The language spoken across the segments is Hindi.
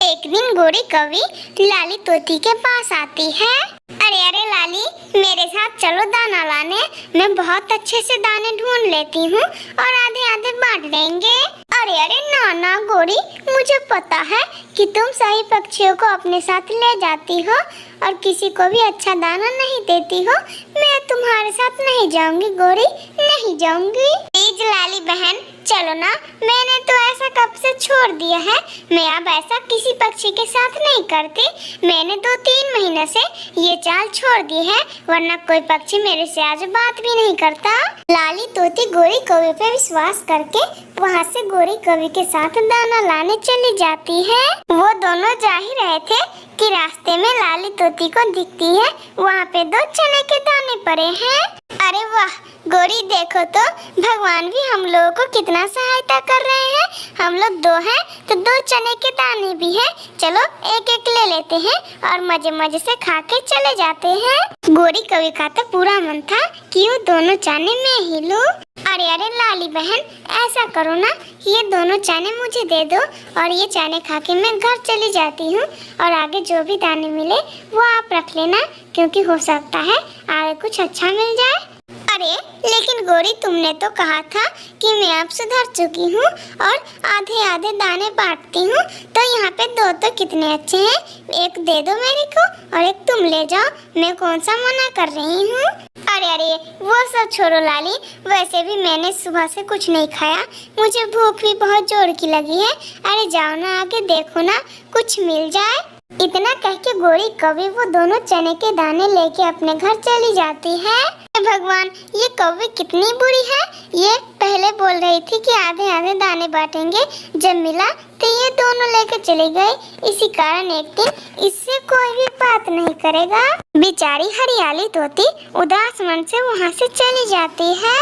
एक दिन गोरी कौवी लाली तोती के पास आती है। अरे अरे लाली, मेरे साथ चलो दाना लाने। मैं बहुत अच्छे से दाने ढूंढ लेती हूँ और आधे आधे बांट लेंगे। अरे अरे ना गोरी, मुझे पता है कि तुम सही पक्षियों को अपने साथ ले जाती हो और किसी को भी अच्छा दाना नहीं देती हो। मैं तुम्हारे साथ नहीं जाऊंगी गोरी, नहीं जाऊंगी। प्लीज लाली बहन चलो ना, मैंने तो ऐसा कब से छोड़ दिया है। मैं अब ऐसा किसी पक्षी के साथ नहीं करती। मैंने 2-3 महीने से ये चाल छोड़ दी है, वरना कोई पक्षी मेरे से आज बात भी नहीं करता। लाली तोती गोरी कौवी पे विश्वास करके वहाँ से गोरी कौवी के साथ दाना लाने चली जाती है। वो दोनों जा ही रहे थे कि रास्ते में लाली तोती को दिखती है, वहाँ पे 2 चने के दाने पड़े हैं। अरे वाह गोरी, देखो तो भगवान भी हम लोगों को कितना सहायता कर रहे हैं। हम लोग 2 हैं तो 2 चने के दाने भी हैं। चलो एक एक ले लेते हैं और मजे मजे से खा के चले जाते हैं। गोरी कौवी का तो पूरा मन था कि वो दोनों चने मैं ही लूं। अरे अरे लाली बहन, ऐसा करो ना, ये दोनों चने मुझे दे दो और ये चने खा के मैं घर चली जाती हूँ और आगे जो भी दाने मिले वो आप रख लेना, क्योंकि हो सकता है आगे कुछ अच्छा मिल जाए। अरे लेकिन गोरी, तुमने तो कहा था कि मैं अब सुधर चुकी हूँ और आधे आधे दाने बांटती हूँ, तो यहाँ पे 2 तो कितने अच्छे हैं। एक दे दो मेरे को और एक तुम ले जाओ, मैं कौन सा मना कर रही हूँ। अरे अरे वो सब छोड़ो लाली, वैसे भी मैंने सुबह से कुछ नहीं खाया, मुझे भूख भी बहुत जोर की लगी है। अरे जाओ ना, आगे देखो ना, कुछ मिल जाए। इतना कह के गोरी कौवी वो दोनों चने के दाने लेके अपने घर चली जाती है। भगवान, ये कौवी कितनी बुरी है। ये पहले बोल रही थी कि आधे आधे दाने बांटेंगे, जब मिला तो ये दोनों लेकर चले गए। इसी कारण एक दिन इससे कोई भी बात नहीं करेगा। बेचारी हरियाली तोती उदास मन से वहाँ से चली जाती है।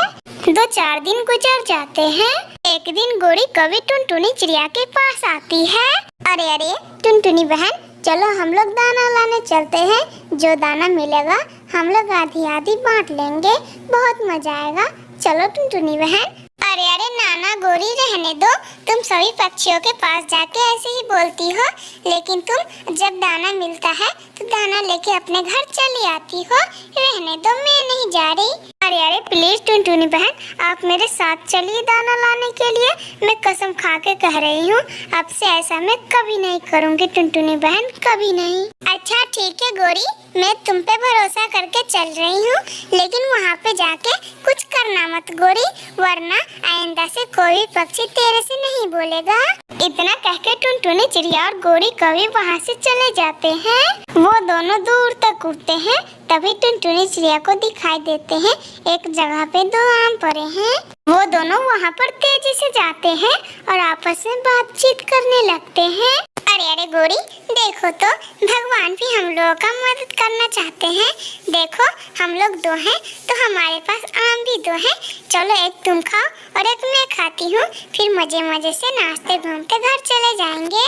2-4 दिन गुजर जाते हैं। एक दिन गोरी कौवी टुनटुनी चिड़िया के पास आती है। अरे अरे टुनटुनी बहन, चलो हम लोग दाना लाने चलते हैं। जो दाना मिलेगा हम लोग आधी आधी बांट लेंगे, बहुत मजा आएगा। चलो टुनटुनी बहन। अरे अरे नाना गोरी, रहने दो। तुम सभी पक्षियों के पास जाके ऐसे ही बोलती हो, लेकिन तुम जब दाना मिलता है तो दाना लेके अपने घर चली आती हो। रहने दो, मैं नहीं जा रही। अरे अरे प्लीज टुनटुनी बहन, आप मेरे साथ चलिए दाना लाने के लिए। मैं कसम खा के कह रही हूँ, अब से ऐसा मैं कभी नहीं करूँगी टुनटुनी बहन, कभी नहीं। अच्छा ठीक है गोरी, मैं तुम पे भरोसा करके चल रही हूँ, लेकिन वहाँ पे जाके कुछ करना मत गोरी, वरना आइंदा से कोई पक्षी तेरे से नहीं बोलेगा। इतना कह के टुनटुनी चिड़िया और गोरी कौवी वहाँ से चले जाते हैं। वो दोनों दूर तक उड़ते हैं, तभी टुनटुनी चिड़िया को दिखाई देते हैं एक जगह पे 2 आम पड़े हैं। वो दोनों वहाँ पर तेजी से जाते हैं और आपस में बातचीत करने लगते हैं। अरे अरे गोरी, देखो तो भगवान भी हम लोगों का मदद करना चाहते हैं। देखो हम लोग 2 हैं तो हमारे पास आम भी 2 हैं। चलो एक तुम खाओ और एक मैं खाती हूँ, फिर मजे मजे से नाचते घूमते घर चले जाएंगे।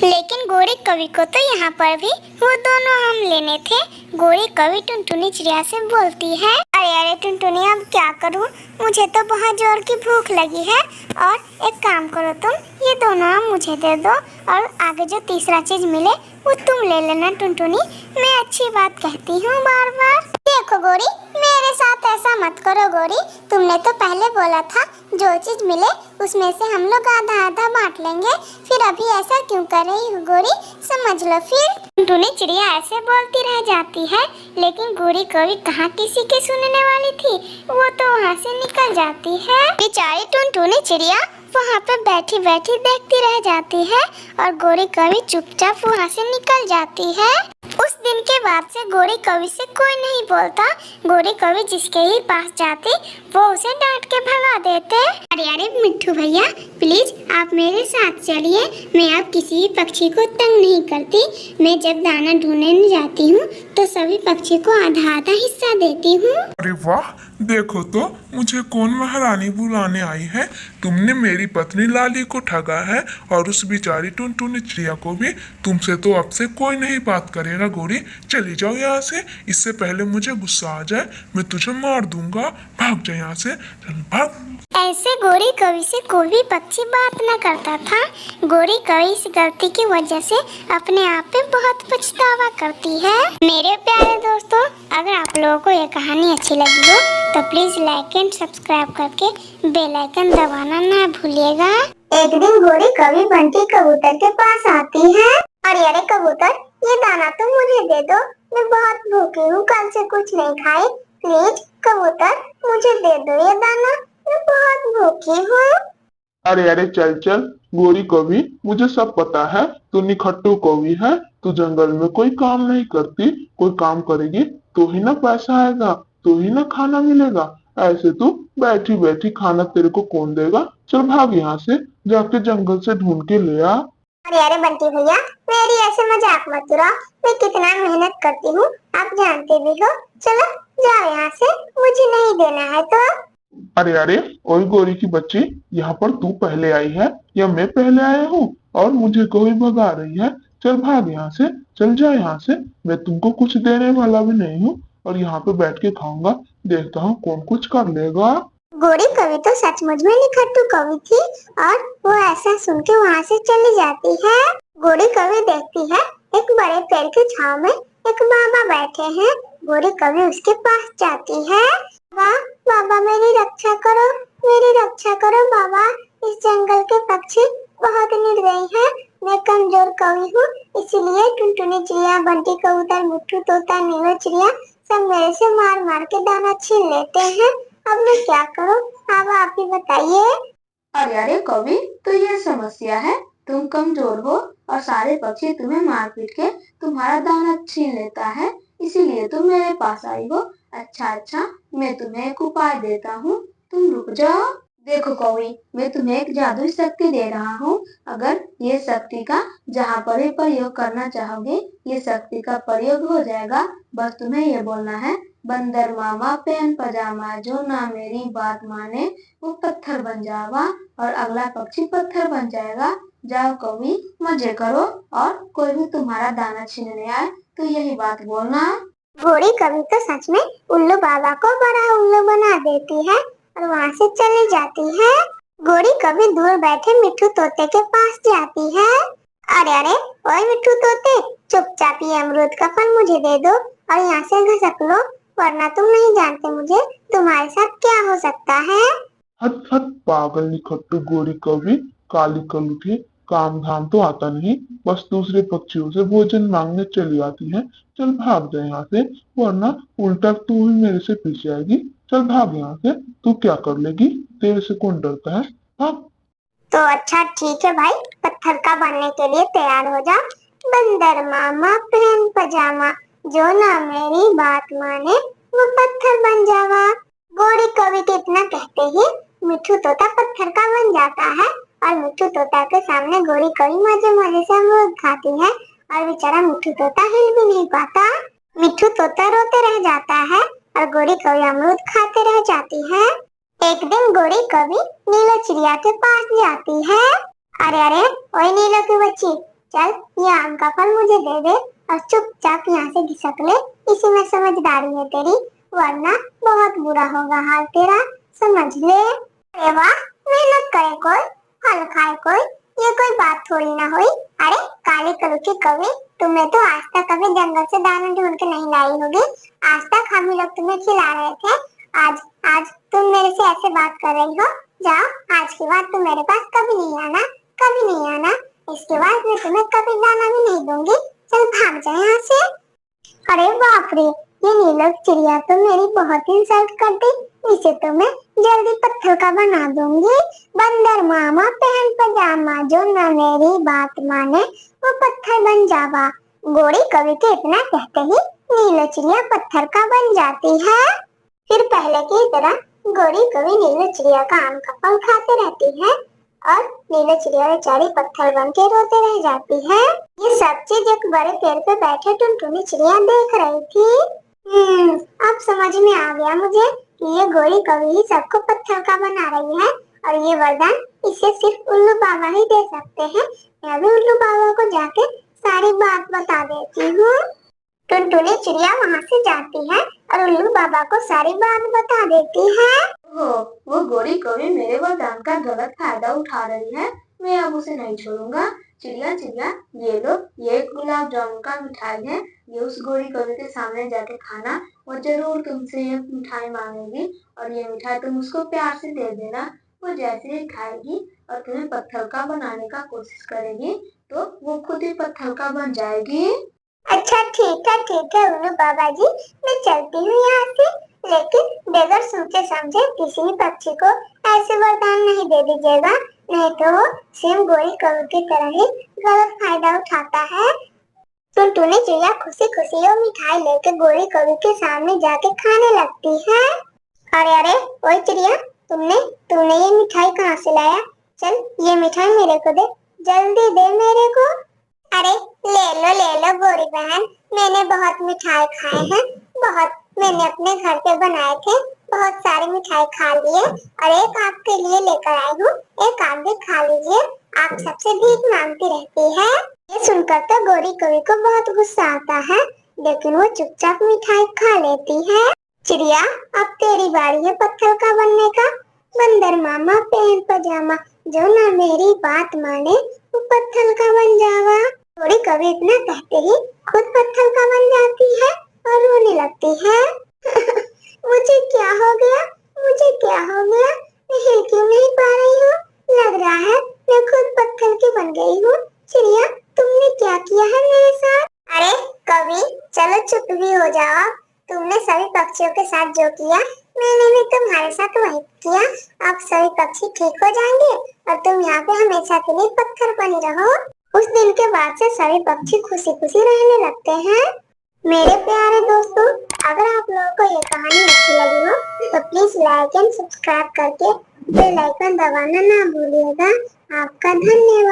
लेकिन गोरी कौवी को तो यहाँ पर भी वो दोनों आम लेने थे। गोरी कौवी टुनटुनी चिड़िया से बोलती है, अरे अरे टुनटुनी, अब क्या करूँ, मुझे तो बहुत जोर की भूख लगी है। और एक काम करो, तुम ये दोनों आम मुझे दे दो और आगे जो तीसरा चीज मिले वो तुम ले लेना टुनटुनी। मैं अच्छी बात कहती हूँ बार बार। देखो गोरी, मेरे साथ ऐसा मत करो गोरी, तुमने तो पहले बोला था जो चीज मिले उसमें से हम लोग आधा आधा बांट लेंगे, फिर अभी ऐसा क्यों कर रही हो गोरी, समझ लो। फिर टुनटुनी चिड़िया ऐसे बोलती रह जाती है, लेकिन गोरी कौवी कहाँ किसी के सुनने वाली थी, वो तो वहाँ से निकल जाती है। बेचारी टुनटुनी चिड़िया वहाँ पे बैठी बैठी देखती रह जाती है और गोरी कौवी चुपचाप वहाँ से निकल जाती है। उस दिन के बाद से गोरी कौवी से कोई नहीं बोलता। गोरी कौवी जिसके ही पास जाती वो उसे डांट के भगा देते। अरे अरे मिट्ठू भैया, प्लीज आप मेरे साथ चलिए, मैं अब किसी पक्षी को तंग नहीं करती। मैं जब दाना ढूंढने जाती हूँ तो सभी पक्षी को आधा आधा हिस्सा देती हूँ। अरे वाह, देखो तो मुझे कौन महारानी बुलाने आई है। तुमने मेरी पत्नी लाली को ठगा है और उस बेचारी टुनटुनी चिड़िया को भी। तुमसे तो अब से कोई नहीं बात करेगा गोरी। चली जाओ यहाँ से, इससे पहले मुझे गुस्सा आ जाए। मैं तुझे मार दूंगा। भाग जा यहाँ से, चल भाग। ऐसे गोरी कवि से कोई भी पक्षी बात न करता था। गोरी कवि इस गलती की वजह से अपने आप पे बहुत पछतावा करती है। मेरे प्यारे दोस्तों, अगर आप लोगों को ये कहानी अच्छी लगी हो तो प्लीज लाइक एंड सब्सक्राइब करके बेल आइकन दबाना ना भूलिएगा। एक दिन गोरी कवि बंटी कबूतर के पास आती है। अरे अरे कबूतर, ये दाना तो मुझे दे दो, मैं बहुत भूखी हूँ, कल से कुछ नहीं खाई। प्लीज कबूतर, मुझे दे दो ये दाना, मैं बहुत भूखी हूँ। अरे अरे चल चल गोरी कवि, मुझे सब पता है। तू निखट्टू कवि है। तू जंगल में कोई काम नहीं करती। कोई काम करेगी तो ही ना पैसा आएगा, तो ही ना खाना मिलेगा। ऐसे तू बैठी बैठी खाना तेरे को कौन देगा। चल भाग यहाँ से, जाके जंगल से ढूंढ के ले आ। अरे अरे बंटी भैया, मेरी ऐसे मजाक मत उड़ाओ। मैं कितना मेहनत करती हूँ, आप जानते भी हो। चलो जाओ यहाँ से, मुझे नहीं देना है तो। अरे अरे, ओए गोरी की बच्ची, यहाँ पर तू पहले आई है या मैं पहले आया हूँ और मुझे कोई भगा रही है। चल भाग यहाँ से, चल जा यहाँ से। मैं तुमको कुछ देने वाला भी नहीं हूँ और यहाँ पे बैठ के खाऊंगा। देखता हूँ कौन कुछ कर लेगा। गोरी कवि तो सचमुच में निखट्टू कवि थी और वो ऐसा सुन के वहाँ से चली जाती है। गोरी कवि देखती है एक बड़े पेड़ की छांव में एक बाबा बैठे हैं। गोरी कवि उसके पास जाती है। बाबा, बाबा मेरी रक्षा करो, मेरी रक्षा करो बाबा। इस जंगल के पक्षी बहुत निर्दयी हैं। मैं कमजोर कवि हूँ, इसीलिए टुनटुनी चिड़िया, बंटी कबूतर, मिट्ठू तोता, नीलो चिड़िया सब मेरे से मार मार के दाना छीन लेते हैं। अब मैं क्या करूं? आप ही बताइए। अरे अरे कवि, तो ये समस्या है। तुम कमजोर हो और सारे पक्षी तुम्हें मार पीट के तुम्हारा दाना छीन लेता है, इसीलिए तुम मेरे पास आई हो। अच्छा, मैं तुम्हें एक उपाय देता हूँ, तुम रुक जाओ। देखो कवि, मैं तुम्हें एक जादुई शक्ति दे रहा हूँ। अगर ये शक्ति का जहाँ पर भी प्रयोग करना चाहोगे, ये शक्ति का प्रयोग हो जाएगा। बस तुम्हें ये बोलना है, बंदर मामा पहन पजामा, जो ना मेरी बात माने वो पत्थर बन जावा, और अगला पक्षी पत्थर बन जाएगा। जाओ कवि, मजे करो, और कोई भी तुम्हारा दाना छीनने आए तो यही बात बोलना। गोरी कवि तो सच में उल्लू बाबा को बड़ा उल्लू बना देती है और वहाँ से चली जाती है। गोरी कवि दूर बैठे मिट्ठू तोते के पास जाती है। अरे अरे, ओए मिट्ठू तोते, चुपचाप ये अमरूद का फल मुझे दे दो और यहाँ से घसक लो, वरना तुम नहीं जानते मुझे तुम्हारे साथ क्या हो सकता है। हट हट पागल निखट्टू गोरी कवि, काली कलुठी। काम धाम तो आता नहीं, बस दूसरे पक्षियों से भोजन मांगने चली आती है। चल भाग जा यहाँ से, वरना उल्टा तू ही मेरे से पीछे आएगी। चल भाग यहाँ से। तू क्या कर लेगी, तेरे से कौन डरता है। भाग। तो अच्छा ठीक है भाई, पत्थर का बनने के लिए तैयार हो जा। बंदर मामा पहन पजामा, जो ना मेरी बात माने वो पत्थर बन जावा। गोरी कवि के इतना कहते ही मिट्ठू तोता पत्थर का बन जाता है और मिट्ठू तोता के सामने गोरी कवि मजे मजे से अमरूद खाती है और बेचारा मिट्ठू तोता हिल भी नहीं पाता। मिट्ठू तोता रोते रह जाता है और गोरी कवि अमरूद खाते रह जाती है। एक दिन गोरी कवि नीलो चिड़िया के पास जाती है। अरे अरे, ओए नीलो की बच्ची, चल ये आम का फल मुझे दे दे और चुपचाप यहाँ से घिसक ले। इसी में समझदारी है तेरी, वरना बहुत बुरा होगा हाल तेरा, समझ ले। अरे वाह, मेहनत करे कोई, फल खाए कोई, ये कोई बात थोड़ी ना हुई। अरे काली कलू की कवि, तुम्हें तो आज तक कभी जंगल से दाना ढूंढ के नहीं लाई होगी। आज तक हम ही लोग तुम्हें खिला रहे थे, आज आज तुम मेरे से ऐसे बात कर रही हो। जाओ, आज के बाद तुम मेरे पास कभी नहीं आना, कभी नहीं आना। इसके बाद मैं तुम्हें कभी दाना भी नहीं दूंगी। चल भाग जा यहाँ से। अरे बाप रे, ये नीलो चिड़िया तो मेरी बहुत इंसल्ट कर दी। इसे तो मैं जल्दी पत्थर का बना दूंगी। बंदर मामा पहन पजामा, जो ना मेरी बात माने वो पत्थर बन जावा। गोरी कवि के इतना कहते ही नीलो चिड़िया पत्थर का बन जाती है। फिर पहले की तरह गोरी कवि नीलो चिड़िया का आम का फल खाते रहती है और नीलो चिड़िया बेचारी पत्थर बन के रोते रह जाती है। ये सब चीज एक बड़े पेड़ पे बैठे टुनटुनी चिड़िया देख रही थी। अब समझ में आ गया मुझे कि ये गोरी कभी ही सबको पत्थर का बना रही है और ये वरदान इसे सिर्फ उल्लू बाबा ही दे सकते हैं। मैं भी उल्लू बाबा को जाके सारी बात बता देती हूँ। टुनटुनी चिड़िया वहाँ से जाती है और उल्लू बाबा को सारी बात बता देती है। वो गोरी कभी मेरे वरदान का गलत फायदा उठा रही है। मैं अब उसे नहीं छोड़ूंगा। चिड़िया चिड़िया, ये लो, ये गुलाब जामुन का मिठाई है। ये उस गोरी कभी के सामने जाके खाना। वो जरूर तुमसे ये मिठाई मांगेगी और ये मिठाई तुम उसको प्यार से दे देना। वो जैसे ही खाएगी और तुम्हें पत्थर का बनाने का कोशिश करेगी तो वो खुद ही पत्थर का बन जाएगी। अच्छा ठीक है उल्लू बाबा जी, मैं चलती हूँ यहाँ से, लेकिन बगैर सोचे समझे किसी भी पक्षी को ऐसे वरदान नहीं दे दीजिएगा, नहीं तो वो सेम गोरी कौवे की तरह ही गलत फायदा उठाता है। टुनटुनी चिड़िया खुशी खुशी वो मिठाई लेकर गोरी कौवे के सामने जाके खाने लगती है। अरे ओए चिड़िया, तुमने ये मिठाई कहाँ से लाया? चल ये मिठाई मेरे को दे, जल्दी दे मेरे को। अरे ले लो गोरी बहन, मैंने बहुत मिठाई खाए हैं, बहुत, मैंने अपने घर पे बनाए थे, बहुत सारी मिठाई खा लिए और एक आपके लिए लेकर आई हूँ, एक आप भी खा लीजिए, आप सबसे भीख मांगती रहती है। ये सुनकर तो गोरी कौवे को बहुत गुस्सा आता है, लेकिन वो चुपचाप मिठाई खा लेती है। चिड़िया, अब तेरी बारी है पत्थर का बनने का। बंदर मामा पहन पजामा, जो ना मेरी बात माने वो पत्थर का बन जावा। गोरी कभी इतना कहते ही खुद पत्थर का बन जाती है और रोने लगती है। मुझे क्या हो गया, मैं हिल क्यों नहीं पा रही हूँ? लग रहा है मैं खुद पत्थर की बन गई हूँ। चिड़िया, तुमने क्या किया है मेरे साथ? अरे कभी, चलो चुप भी हो जाओ। तुमने सभी पक्षियों के साथ जो किया, मैंने भी तुम्हारे साथ वही किया। अब सभी पक्षी ठीक हो जाएंगे और तुम यहाँ पे हमेशा के लिए पत्थर बने रहो। उस दिन के बाद से सभी पक्षी खुशी खुशी रहने लगते हैं। मेरे प्यारे दोस्तों, अगर आप लोगों को ये कहानी अच्छी लगी हो तो प्लीज लाइक एंड सब्सक्राइब करके बेल आइकन दबाना ना भूलिएगा। आपका धन्यवाद।